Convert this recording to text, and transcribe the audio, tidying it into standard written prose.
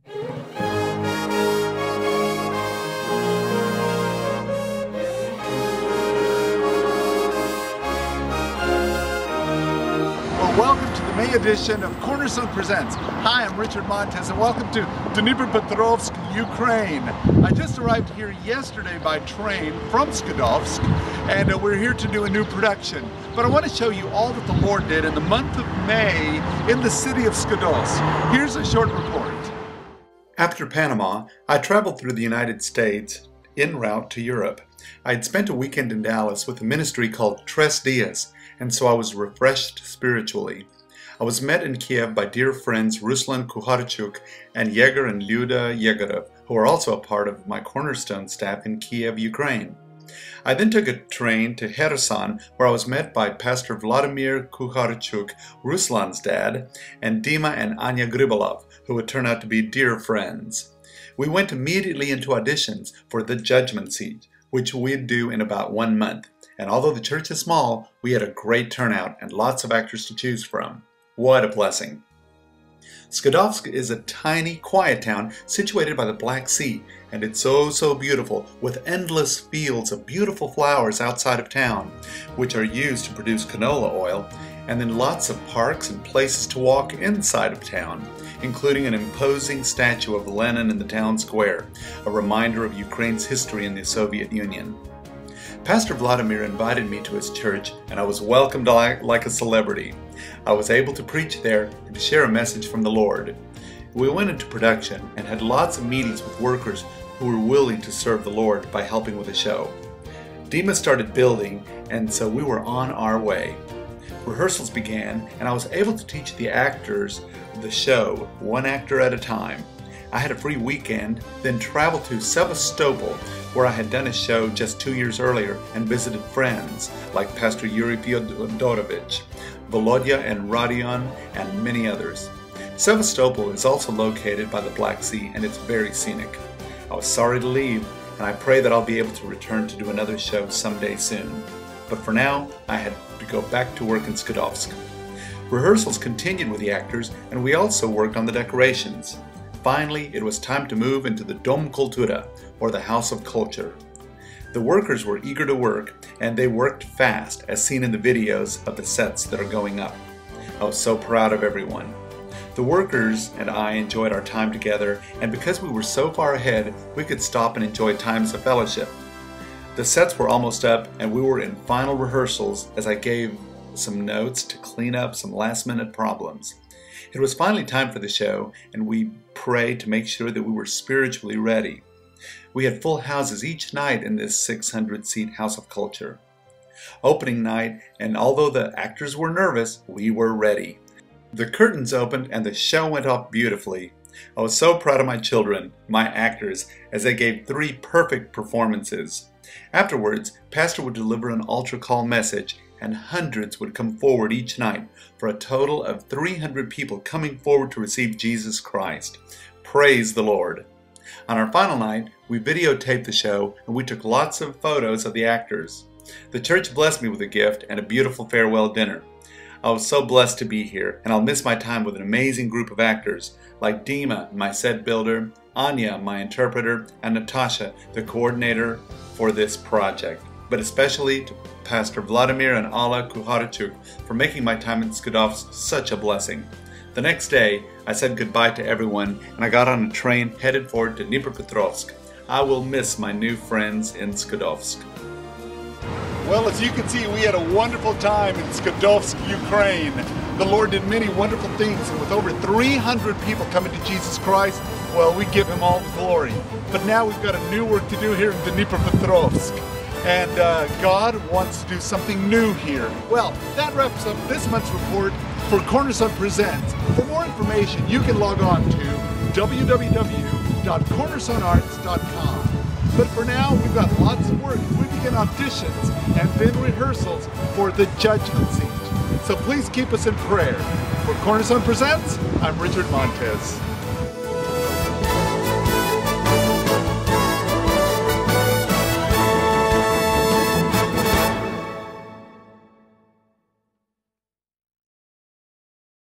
Well, welcome to the May edition of Cornerstone Presents. Hi, I'm Richard Montez, and welcome to Dnipropetrovsk, Ukraine. I just arrived here yesterday by train from Skadovsk, and we're here to do a new production. But I want to show you all that the Lord did in the month of May in the city of Skadovsk. Here's a short report. After Panama, I traveled through the United States en route to Europe. I had spent a weekend in Dallas with a ministry called Tres Dias, and so I was refreshed spiritually. I was met in Kiev by dear friends Ruslan Kukharchuk and Yegor and Lyuda Yegorov, who are also a part of my Cornerstone staff in Kiev, Ukraine. I then took a train to Kherson, where I was met by Pastor Vladimir Kukharchuk, Ruslan's dad, and Dima and Anya Gribolov, who would turn out to be dear friends. We went immediately into auditions for The Judgment Seat, which we'd do in about 1 month. And although the church is small, we had a great turnout and lots of actors to choose from. What a blessing. Skadovsk is a tiny, quiet town situated by the Black Sea, and it's so beautiful, with endless fields of beautiful flowers outside of town, which are used to produce canola oil, and then lots of parks and places to walk inside of town, including an imposing statue of Lenin in the town square, a reminder of Ukraine's history in the Soviet Union. Pastor Vladimir invited me to his church, and I was welcomed like a celebrity. I was able to preach there and to share a message from the Lord. We went into production and had lots of meetings with workers who were willing to serve the Lord by helping with the show. Dima started building, and so we were on our way. Rehearsals began, and I was able to teach the actors the show, one actor at a time. I had a free weekend, then traveled to Sevastopol, where I had done a show just 2 years earlier and visited friends like Pastor Yuri Fyodorovich, Volodya and Rodion, and many others. Sevastopol is also located by the Black Sea, and it's very scenic. I was sorry to leave, and I pray that I'll be able to return to do another show someday soon. But for now, I had to go back to work in Skadovsk. Rehearsals continued with the actors, and we also worked on the decorations. Finally, it was time to move into the Dom Kultura, or the House of Culture. The workers were eager to work, and they worked fast, as seen in the videos of the sets that are going up. I was so proud of everyone. The workers and I enjoyed our time together, and because we were so far ahead, we could stop and enjoy times of fellowship. The sets were almost up, and we were in final rehearsals as I gave some notes to clean up some last-minute problems. It was finally time for the show, and we prayed to make sure that we were spiritually ready. We had full houses each night in this 600-seat House of Culture. Opening night, and although the actors were nervous, we were ready. The curtains opened and the show went off beautifully. I was so proud of my children, my actors, as they gave 3 perfect performances. Afterwards, Pastor would deliver an altar call message, and hundreds would come forward each night, for a total of 300 people coming forward to receive Jesus Christ. Praise the Lord. On our final night, we videotaped the show, and we took lots of photos of the actors. The church blessed me with a gift and a beautiful farewell dinner. I was so blessed to be here, and I'll miss my time with an amazing group of actors, like Dima, my set builder, Anya, my interpreter, and Natasha, the coordinator for this project, but especially to Pastor Vladimir and Alla Kukharchuk for making my time in Skadovsk such a blessing. The next day, I said goodbye to everyone, and I got on a train headed for Dnipropetrovsk. I will miss my new friends in Skadovsk. Well, as you can see, we had a wonderful time in Skadovsk, Ukraine. The Lord did many wonderful things, and with over 300 people coming to Jesus Christ, well, we give Him all the glory. But now we've got a new work to do here in Dnipropetrovsk. And God wants to do something new here. Well, that wraps up this month's report for Cornerstone Presents. For more information, you can log on to www.cornerstonearts.com. But for now, we've got lots of work. We begin auditions and then rehearsals for The Judgment Seat. So please keep us in prayer. For Cornerstone Presents, I'm Richard Montez.